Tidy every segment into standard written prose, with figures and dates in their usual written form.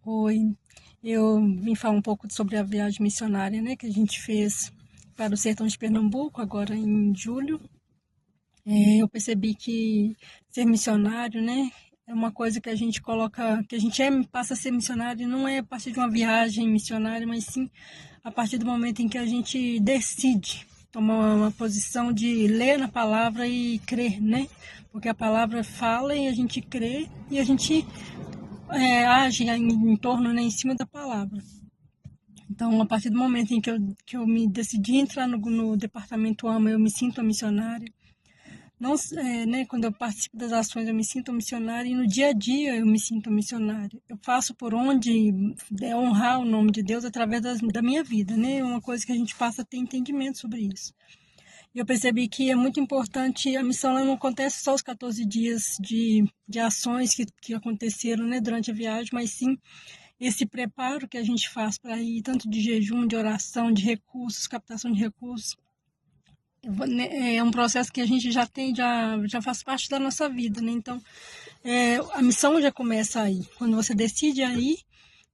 Oi, eu vim falar um pouco sobre a viagem missionária, né, que a gente fez para o sertão de Pernambuco, agora em julho. Eu percebi que ser missionário, né, é uma coisa que a gente coloca, que a gente passa a ser missionário não é a partir de uma viagem missionária, mas sim a partir do momento em que a gente decide tomar uma posição de ler na palavra e crer, né? Porque a palavra fala e a gente crê e a gente age em torno, né, em cima da palavra. Então, a partir do momento em que eu me decidi entrar no departamento AMA, eu me sinto uma missionária. Não, né, quando eu participo das ações, eu me sinto missionária, e no dia a dia eu me sinto missionária. Eu faço por onde honrar o nome de Deus através da minha vida, né? É uma coisa que a gente passa a ter entendimento sobre isso. E eu percebi que é muito importante, a missão ela não acontece só os 14 dias de ações que aconteceram, né, durante a viagem, mas sim esse preparo que a gente faz para ir, tanto de jejum, de oração, de recursos, captação de recursos. É um processo que a gente já tem, já faz parte da nossa vida, né? Então, a missão já começa aí. Quando você decide aí,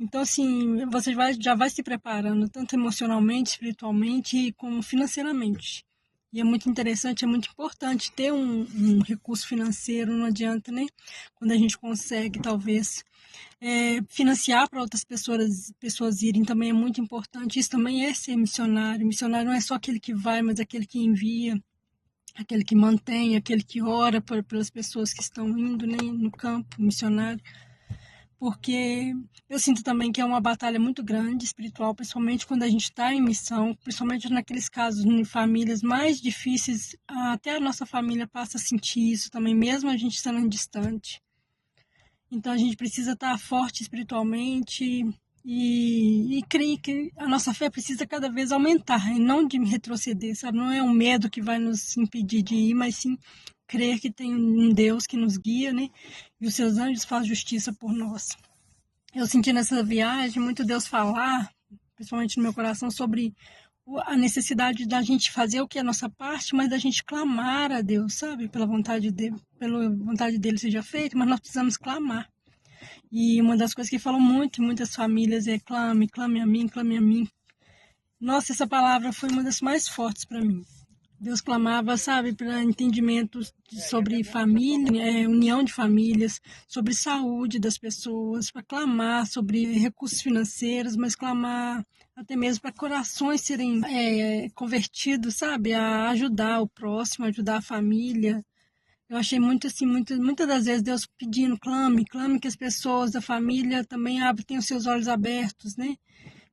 então, assim, você já vai se preparando, tanto emocionalmente, espiritualmente, como financeiramente. E é muito interessante, é muito importante ter um recurso financeiro, não adianta, né? Quando a gente consegue, talvez, financiar para outras pessoas irem também é muito importante. Isso também é ser missionário. Missionário não é só aquele que vai, mas aquele que envia, aquele que mantém, aquele que ora pelas pessoas que estão indo, né, no campo missionário. Porque eu sinto também que é uma batalha muito grande espiritual, principalmente quando a gente está em missão, principalmente naqueles casos em famílias mais difíceis, até a nossa família passa a sentir isso também, mesmo a gente estando distante. Então a gente precisa estar forte espiritualmente e creio que a nossa fé precisa cada vez aumentar e não de retroceder, sabe? Não é um medo que vai nos impedir de ir, mas sim crer que tem um Deus que nos guia, né? E os seus anjos fazem justiça por nós. Eu senti nessa viagem muito Deus falar, principalmente no meu coração, sobre a necessidade da gente fazer o que é a nossa parte, mas da gente clamar a Deus, sabe? Pela vontade dele seja feita, mas nós precisamos clamar. E uma das coisas que falam muito em muitas famílias é clame, clame a mim, clame a mim. Nossa, essa palavra foi uma das mais fortes para mim. Deus clamava, sabe, para entendimentos sobre família, união de famílias, sobre saúde das pessoas, para clamar sobre recursos financeiros, mas clamar até mesmo para corações serem convertidos, sabe, a ajudar o próximo, ajudar a família. Eu achei muito assim, muitas das vezes Deus pedindo, clame, clame que as pessoas da família também tenham os seus olhos abertos, né?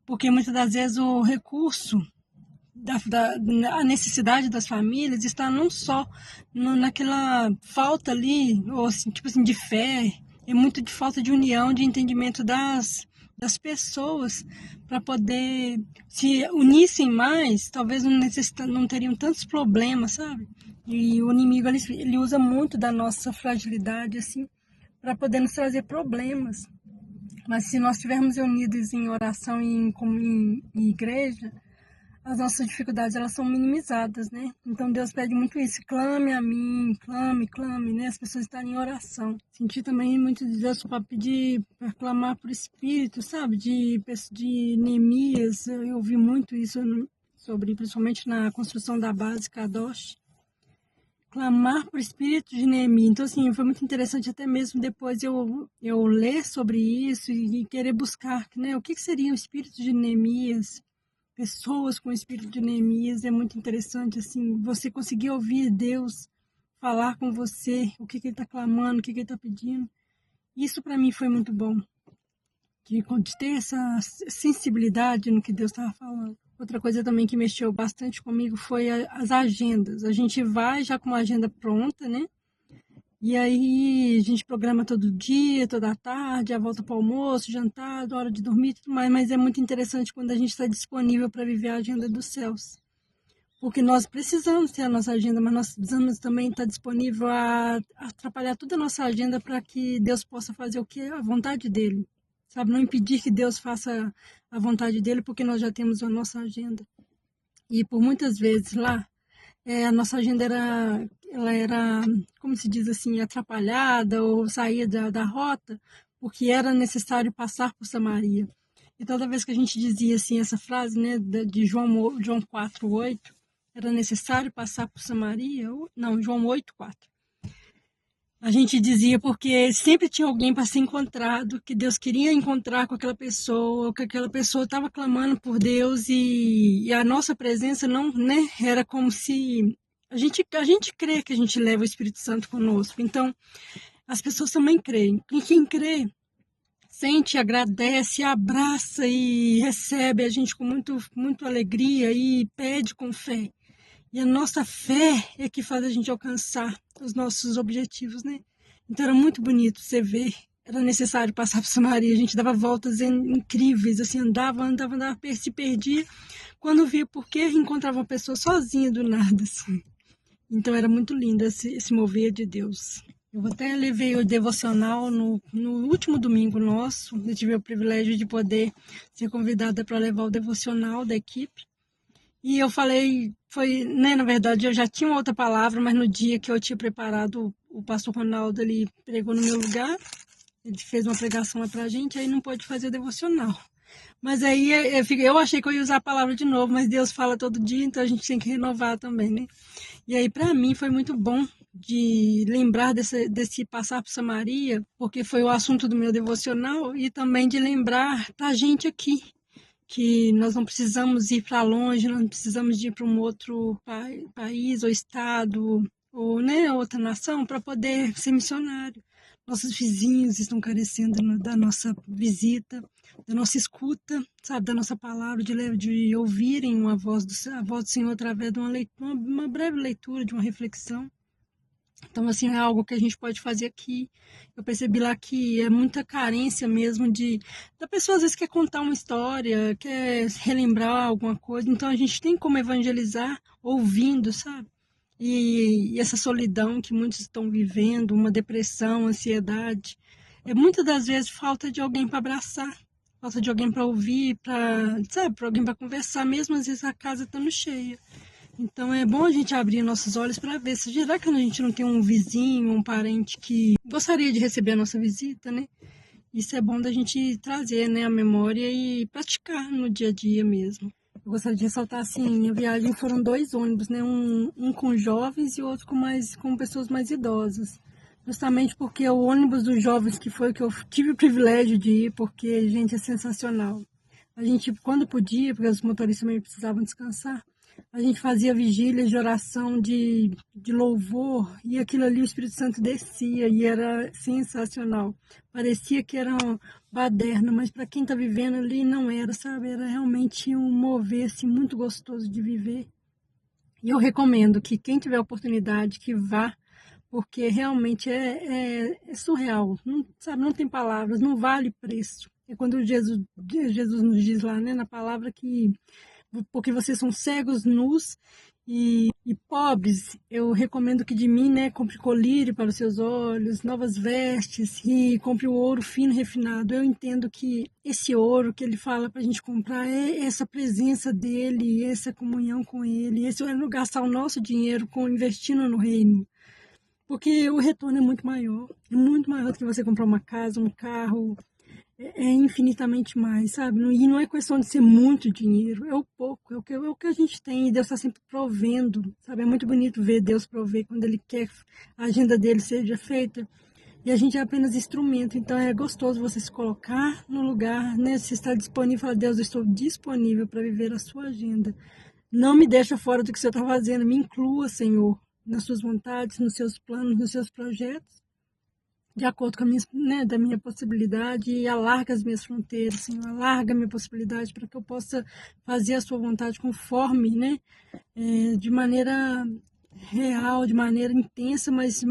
Porque muitas das vezes o recurso a necessidade das famílias está não só naquela falta ali, ou assim, tipo assim, de fé, é muito de falta de união, de entendimento das pessoas, para poder se unissem mais, talvez não teriam tantos problemas, sabe? E o inimigo ele usa muito da nossa fragilidade assim para poder nos trazer problemas. Mas se nós estivermos unidos em oração e em igreja, as nossas dificuldades elas são minimizadas, né? Então Deus pede muito isso, clame a mim, clame, clame, né? As pessoas estarem em oração. Senti também muito de Deus para pedir, para clamar por espírito, sabe? De Neemias, eu ouvi muito isso sobre, principalmente na construção da base Kadosh. Clamar por espírito de Neemias. Então, assim, foi muito interessante até mesmo depois eu ler sobre isso e querer buscar, né? O que seria o espírito de Neemias? Pessoas com o espírito de Neemias, é muito interessante, assim, você conseguir ouvir Deus falar com você, o que ele está clamando, o que ele está pedindo. Isso para mim foi muito bom, de ter essa sensibilidade no que Deus estava falando. Outra coisa também que mexeu bastante comigo foi as agendas. A gente vai já com uma agenda pronta, né? E aí a gente programa todo dia, toda tarde, a volta para o almoço, jantar, hora de dormir, tudo mais. Mas é muito interessante quando a gente está disponível para viver a agenda dos céus. Porque nós precisamos ter a nossa agenda, mas nós precisamos também estar disponível a atrapalhar toda a nossa agenda para que Deus possa fazer o que é a vontade dele. Sabe, não impedir que Deus faça a vontade dele, porque nós já temos a nossa agenda. E por muitas vezes lá, a nossa agenda ela era, como se diz assim, atrapalhada ou saía da rota porque era necessário passar por Samaria. E toda vez que a gente dizia assim essa frase, né, de João 4:8, era necessário passar por Samaria, não, João 8:4. A gente dizia porque sempre tinha alguém para ser encontrado, que Deus queria encontrar com aquela pessoa, que aquela pessoa estava clamando por Deus e a nossa presença não, né, era como se a gente crê que a gente leva o Espírito Santo conosco. Então, as pessoas também creem. E quem crê sente, agradece, abraça e recebe a gente com muito alegria e pede com fé. E a nossa fé é que faz a gente alcançar os nossos objetivos, né? Então era muito bonito você ver. Era necessário passar por Samaria. A gente dava voltas incríveis, assim, andava, se perdia. Quando via por quê, encontrava uma pessoa sozinha do nada, assim. Então era muito lindo esse mover de Deus. Eu até levei o devocional no último domingo nosso. Eu tive o privilégio de poder ser convidada para levar o devocional da equipe. E eu falei, foi, né, na verdade, eu já tinha uma outra palavra, mas no dia que eu tinha preparado, o pastor Ronaldo, ele pregou no meu lugar, ele fez uma pregação lá pra gente, aí não pôde fazer o devocional. Mas aí eu achei que eu ia usar a palavra de novo, mas Deus fala todo dia, então a gente tem que renovar também, né? E aí, para mim, foi muito bom de lembrar desse passar por Samaria, porque foi o assunto do meu devocional, e também de lembrar pra gente aqui, que nós não precisamos ir para longe, não precisamos ir para um outro país ou estado ou, né, outra nação para poder ser missionário. Nossos vizinhos estão carecendo da nossa visita, da nossa escuta, sabe, da nossa palavra, de ouvirem a voz do Senhor através de uma breve leitura, de uma reflexão. Então, assim, é algo que a gente pode fazer aqui. Eu percebi lá que é muita carência mesmo da pessoa às vezes quer contar uma história, quer relembrar alguma coisa. Então, a gente tem como evangelizar ouvindo, sabe? E essa solidão que muitos estão vivendo, uma depressão, ansiedade, muitas das vezes falta de alguém para abraçar, falta de alguém para ouvir, para alguém para conversar, mesmo às vezes a casa estando cheia. Então é bom a gente abrir nossos olhos para ver se será que a gente não tem um vizinho, um parente que gostaria de receber a nossa visita, né? Isso é bom da gente trazer, né, a memória e praticar no dia a dia mesmo. Eu gostaria de ressaltar assim, minha viagem foram 2 ônibus, né? Um com jovens e outro com pessoas mais idosas. Justamente porque o ônibus dos jovens que foi que eu tive o privilégio de ir, porque, gente, é sensacional. A gente, quando podia, porque os motoristas também precisavam descansar, a gente fazia vigílias de oração, de louvor, e aquilo ali o Espírito Santo descia e era sensacional. Parecia que era um baderno, mas para quem está vivendo ali não era, sabe? Era realmente um mover assim, muito gostoso de viver. E eu recomendo que quem tiver oportunidade, que vá, porque realmente é surreal, não, sabe? Não tem palavras, não vale preço. É quando Jesus nos diz lá, né, na palavra que porque vocês são cegos, nus e pobres, eu recomendo que de mim, né, compre colírio para os seus olhos, novas vestes e compre o ouro fino refinado. Eu entendo que esse ouro que ele fala para a gente comprar é essa presença dele, essa comunhão com ele, esse é não gastar o nosso dinheiro investindo no reino. Porque o retorno é muito maior do que você comprar uma casa, um carro, é infinitamente mais, sabe? E não é questão de ser muito dinheiro, é o pouco, é o que a gente tem e Deus está sempre provendo, sabe? É muito bonito ver Deus prover quando Ele quer que a agenda dele seja feita e a gente é apenas instrumento, então é gostoso você se colocar no lugar, né? Se está disponível, falar, Deus, eu estou disponível para viver a sua agenda. Não me deixa fora do que você está fazendo, me inclua, Senhor, nas suas vontades, nos seus planos, nos seus projetos de acordo com da minha possibilidade e alarga as minhas fronteiras, Senhor, alarga a minha possibilidade para que eu possa fazer a sua vontade conforme, né, de maneira real, de maneira intensa, mas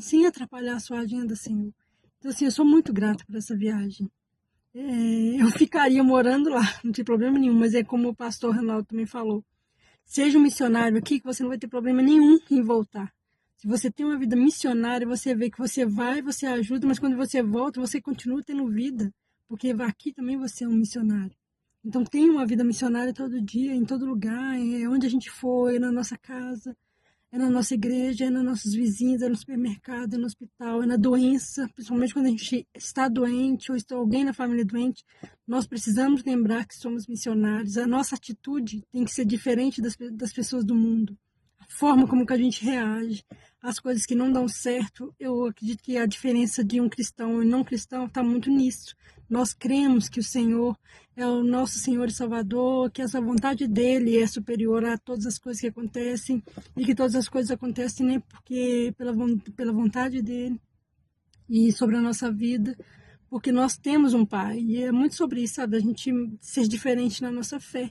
sem atrapalhar a sua agenda, Senhor. Então, assim, eu sou muito grata por essa viagem. Eu ficaria morando lá, não tem problema nenhum, mas é como o pastor Ronaldo também falou, seja um missionário aqui que você não vai ter problema nenhum em voltar. Se você tem uma vida missionária, você vê que você vai, você ajuda, mas quando você volta, você continua tendo vida, porque aqui também você é um missionário. Então tem uma vida missionária todo dia, em todo lugar, onde a gente for, na nossa casa. É na nossa igreja, é nos nossos vizinhos, é no supermercado, é no hospital, é na doença, principalmente quando a gente está doente ou está alguém na família doente, nós precisamos lembrar que somos missionários. A nossa atitude tem que ser diferente das pessoas do mundo. A forma como que a gente reage às coisas que não dão certo, eu acredito que a diferença de um cristão e não cristão está muito nisso. Nós cremos que o Senhor é o nosso Senhor e Salvador, que essa vontade dele é superior a todas as coisas que acontecem e que todas as coisas acontecem nem porque pela vontade dele e sobre a nossa vida, porque nós temos um Pai. E é muito sobre isso, sabe? A gente ser diferente na nossa fé.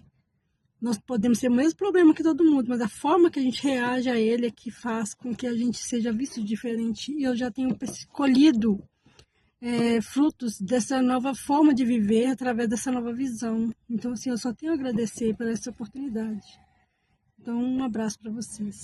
Nós podemos ter o mesmo problema que todo mundo, mas a forma que a gente reage a ele é que faz com que a gente seja visto diferente. E eu já tenho colhido frutos dessa nova forma de viver através dessa nova visão. Então, assim, eu só tenho a agradecer por essa oportunidade. Então, um abraço para vocês.